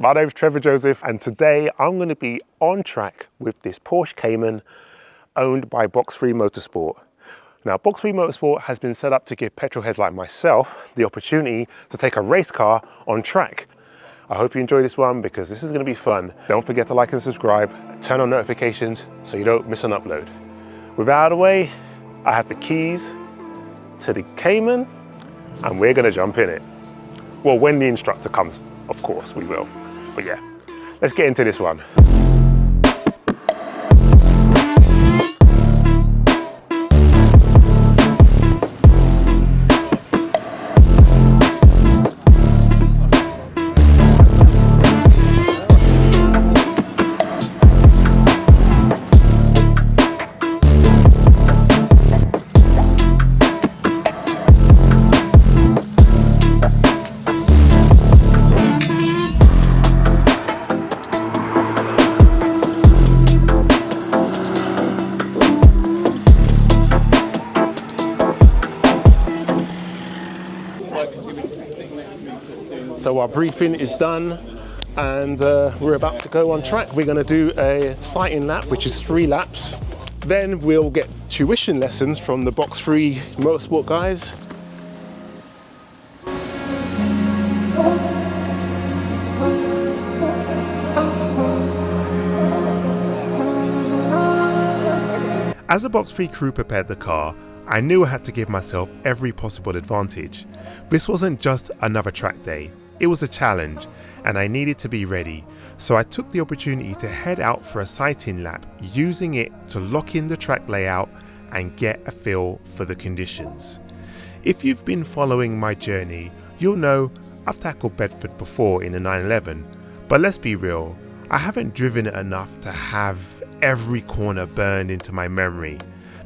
My name's Trevor Joseph, and today I'm going to be on track with this Porsche Cayman owned by Box3 Motorsport. Now, Box3 Motorsport has been set up to give petrolheads like myself the opportunity to take a race car on track. I hope you enjoy this one because this is going to be fun. Don't forget to like and subscribe, turn on notifications so you don't miss an upload. With that out of the way, I have the keys to the Cayman and we're going to jump in it. Well, when the instructor comes, of course we will. But yeah, let's get into this one. So our briefing is done and we're about to go on track. We're going to do a sighting lap, which is 3 laps. Then we'll get tuition lessons from the Box3 Motorsport guys. As the Box3 crew prepared the car, I knew I had to give myself every possible advantage. This wasn't just another track day, it was a challenge and I needed to be ready. So I took the opportunity to head out for a sighting lap, using it to lock in the track layout and get a feel for the conditions. If you've been following my journey, you'll know I've tackled Bedford before in a 911, but let's be real, I haven't driven it enough to have every corner burned into my memory.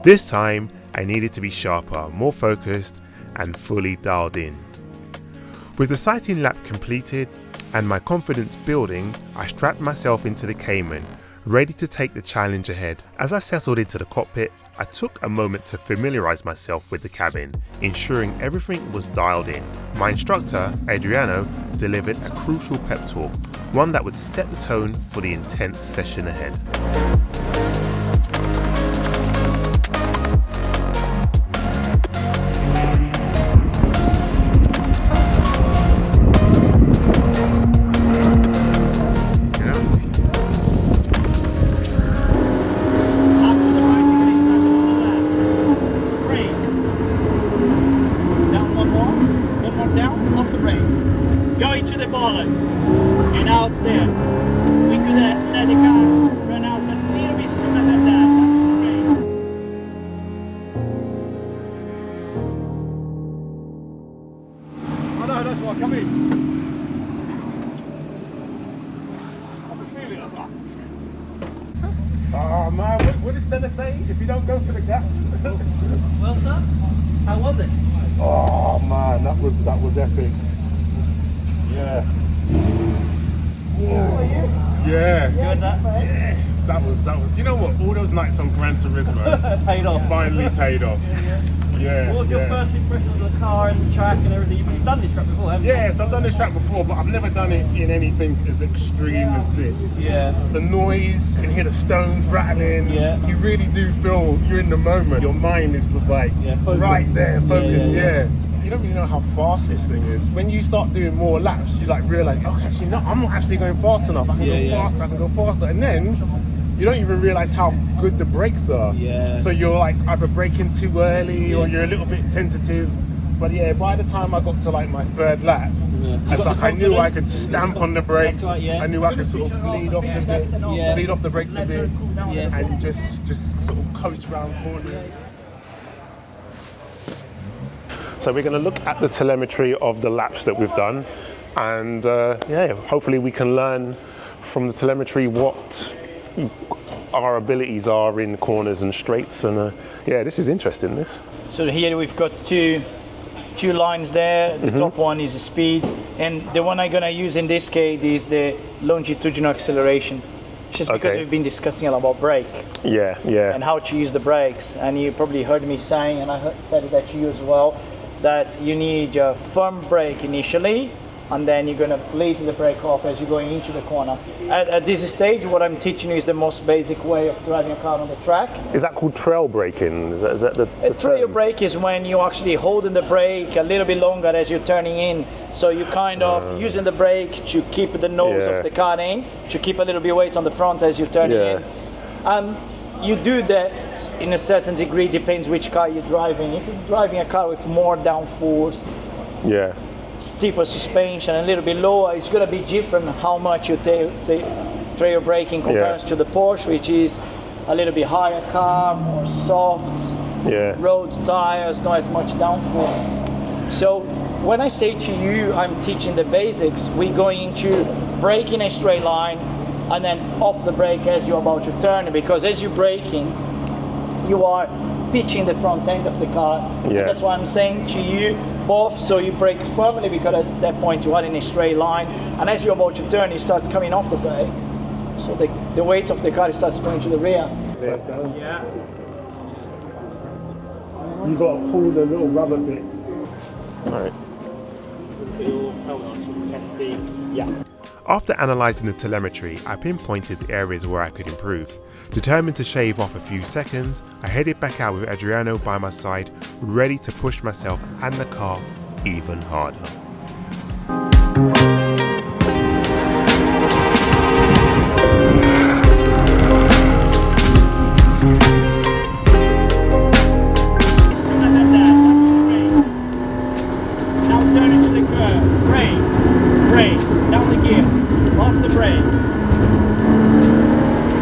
This time, I needed to be sharper, more focused and fully dialed in. With the sighting lap completed and my confidence building, I strapped myself into the Cayman, ready to take the challenge ahead. As I settled into the cockpit, I took a moment to familiarize myself with the cabin, ensuring everything was dialed in. My instructor, Adriano, delivered a crucial pep talk, one that would set the tone for the intense session ahead. And out there. We could let the car run out a little bit sooner than that. Oh no, that's what, come in. I can feel it, oh man, what did Senna say? If you don't go for the gap. Well, sir, how was it? Oh man, that was epic. Yeah. Yeah. Good, that? Yeah. That was. You know what? All those nights on Gran Turismo paid off. Finally paid off. Yeah. What was your first impression of the car and the track and everything? You've done this track before, haven't you? Yes, I've done this track before, but I've never done it in anything as extreme as this. Yeah. The noise, you can hear the stones rattling. Yeah. You really do feel you're in the moment. Your mind is just like right there, focused. Yeah. You don't really know how fast this thing is. When you start doing more laps, you like realize, oh, actually, no, I'm not actually going fast enough. I can go faster. I can go faster, and then you don't even realize how good the brakes are. Yeah. So you're like either braking too early or you're a little bit tentative. But yeah, by the time I got to like my 3rd lap, it's like I knew I could stamp on the brakes. Right, yeah. I knew I could sort of lead off the bits, lead off the brakes a bit, and just sort of coast round corners. So we're going to look at the telemetry of the laps that we've done, and yeah, hopefully we can learn from the telemetry what our abilities are in corners and straights, and yeah, this is interesting, this. So here we've got two lines there. The top one is the speed, and the one I'm gonna use in this case is the longitudinal acceleration. Just because we've been discussing a lot about brake. Yeah, yeah. And how to use the brakes, and you probably heard me saying, and I said it that to you as well, that you need a firm brake initially, and then you're going to bleed the brake off as you're going into the corner. At this stage, what I'm teaching you is the most basic way of driving a car on the track. Is that called trail braking? Is that the trail term? brake is when you actually holding the brake a little bit longer as you're turning in. So you kind of using the brake to keep the nose of the car in, to keep a little bit weight on the front as you're turning in. You do that in a certain degree, depends which car you're driving. If you're driving a car with more downforce, stiffer suspension, a little bit lower, it's going to be different how much you take the trail braking compared to the Porsche, which is a little bit higher car, more soft, road tires, not as much downforce. So when I say to you, I'm teaching the basics, we're going into brake in a straight line and then off the brake as you're about to turn, because as you're braking, you are pitching the front end of the car. That's why I'm saying to you both, so you brake firmly, because at that point you are in a straight line, and as you're about to turn, it starts coming off the brake, so the weight of the car starts going to the rear. You've got to pull the little rubber bit. Alright. Hold on to test the... After analysing the telemetry, I pinpointed the areas where I could improve. Determined to shave off a few seconds, I headed back out with Adriano by my side, ready to push myself and the car even harder. Now turn into the curve. Brake. Down the gear. Off the brake.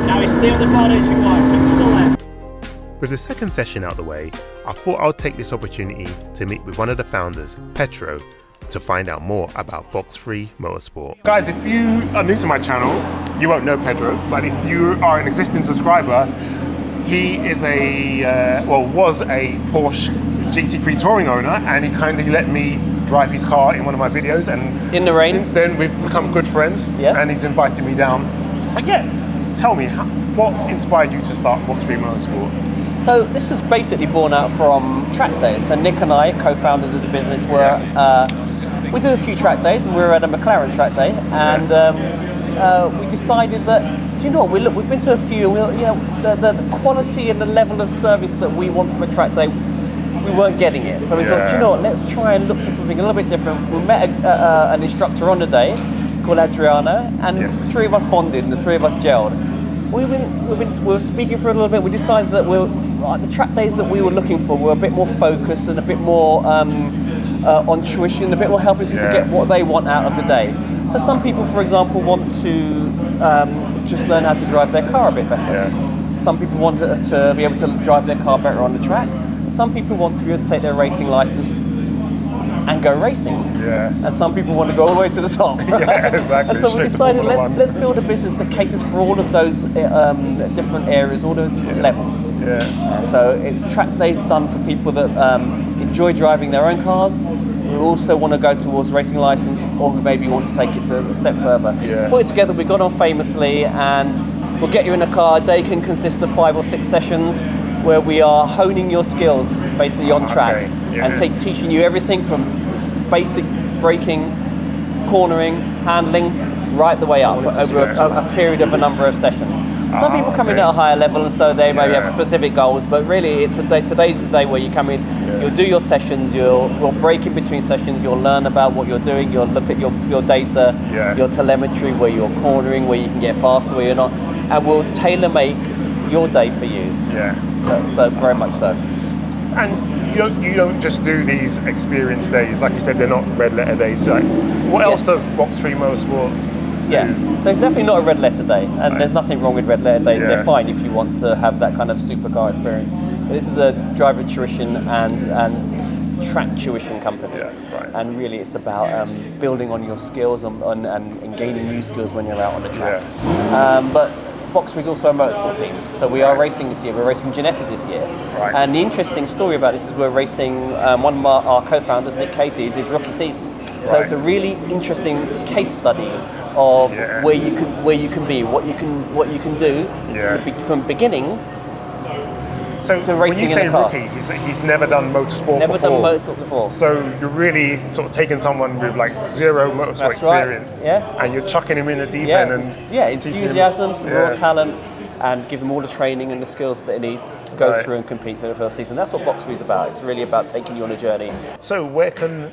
Now stay on the bar as you are. Keep to the left. With the second session out the way, I thought I'll take this opportunity to meet with one of the founders, Petro, to find out more about Box3 Motorsport. Guys, if you are new to my channel, you won't know Pedro, but if you are an existing subscriber, he is was a Porsche GT3 touring owner, and he kindly let me drive his car in one of my videos, and in the rain. Since then we've become good friends, and he's invited me down. And tell me, what inspired you to start Box3 Motorsport? So this was basically born out from track days. So Nick and I, co-founders of the business, we do a few track days, and we were at a McLaren track day, and we decided that, you know, we've been to a few, the quality and the level of service that we want from a track day, we weren't getting it. So we thought, you know what, let's try and look for something a little bit different. We met an instructor on the day called Adriano, and the three of us bonded, and the three of us gelled. We were speaking for a little bit. We decided that the track days that we were looking for were a bit more focused and a bit more on tuition, a bit more helping people get what they want out of the day. So some people, for example, want to just learn how to drive their car a bit better. Some people want to be able to drive their car better on the track. Some people want to be able to take their racing license and go racing. And some people want to go all the way to the top. Exactly. And so we decided let's build a business that caters for all of those different areas, all those different levels. So it's track days done for people that enjoy driving their own cars, who also want to go towards racing license, or who maybe want to take it to a step further. Put it together, we got on famously, and we'll get you in a car. A day can consist of 5 or 6 sessions where we are honing your skills basically on track, and teaching you everything from basic braking, cornering, handling, right the way up over a period of a number of sessions. Some people come in at a higher level, and so they maybe have specific goals, but really it's today's the day where you come in, you'll do your sessions, you'll break in between sessions, you'll learn about what you're doing, you'll look at your data, your telemetry, where you're cornering, where you can get faster, where you're not, and we'll tailor make your day for you. So very much so. And you don't just do these experience days, like you said, they're not red letter days. Like, what else does Box3 Motorsport do? So it's definitely not a red letter day, and there's nothing wrong with red letter days. They're fine if you want to have that kind of supercar experience. But this is a driver tuition and track tuition company, and really it's about building on your skills and gaining new skills when you're out on the track. But Box3 is also a motorsport team, so we are racing this year. We're racing Genesis this year, and the interesting story about this is we're racing one of our co-founders, Nick Casey, is his rookie season. So it's a really interesting case study of where you can be, what you can do from beginning So to when racing you in say a car. rookie, he's never done motorsport Never before. done motorsport before. So you're really sort of taking someone with like zero motorsport That's right, experience, yeah. and you're chucking him in the deep end and teaching him- enthusiasm, some raw Yeah. talent, and give them all the training and the skills that they need to go Right. through and compete in the first season. That's what Box 3 is about. It's really about taking you on a journey. So where can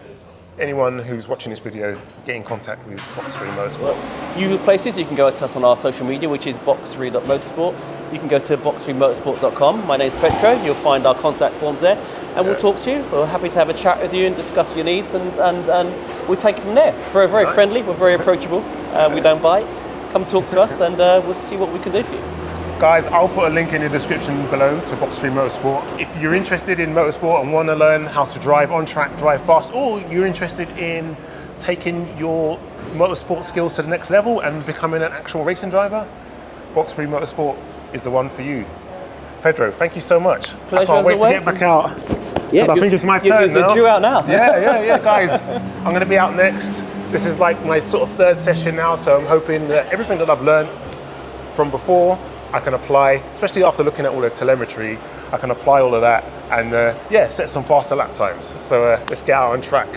anyone who's watching this video get in contact with Box3 Motorsport? Usual places, you can go to us on our social media, which is box3.motorsport. You can go to box3motorsport.com. My name's Petro. You'll find our contact forms there, and we'll talk to you. We're happy to have a chat with you and discuss your needs, and we'll take it from there. Very, very Nice. friendly. We're very approachable. We don't bite. Come talk to us, and we'll see what we can do for you. Guys, I'll put a link in the description below to Box3 Motorsport. If you're interested in motorsport and want to learn how to drive on track, drive fast, or you're interested in taking your motorsport skills to the next level and becoming an actual racing driver, Box3 Motorsport is the one for you. Pedro, thank you so much. Pleasure I can't as wait to always. get back out. Yeah, And I think it's my you're turn now. due out now. Yeah, guys. I'm going to be out next. This is like my sort of third session now, so I'm hoping that everything that I've learned from before, I can apply, especially after looking at all the telemetry, I can apply all of that and set some faster lap times. So let's get out on track.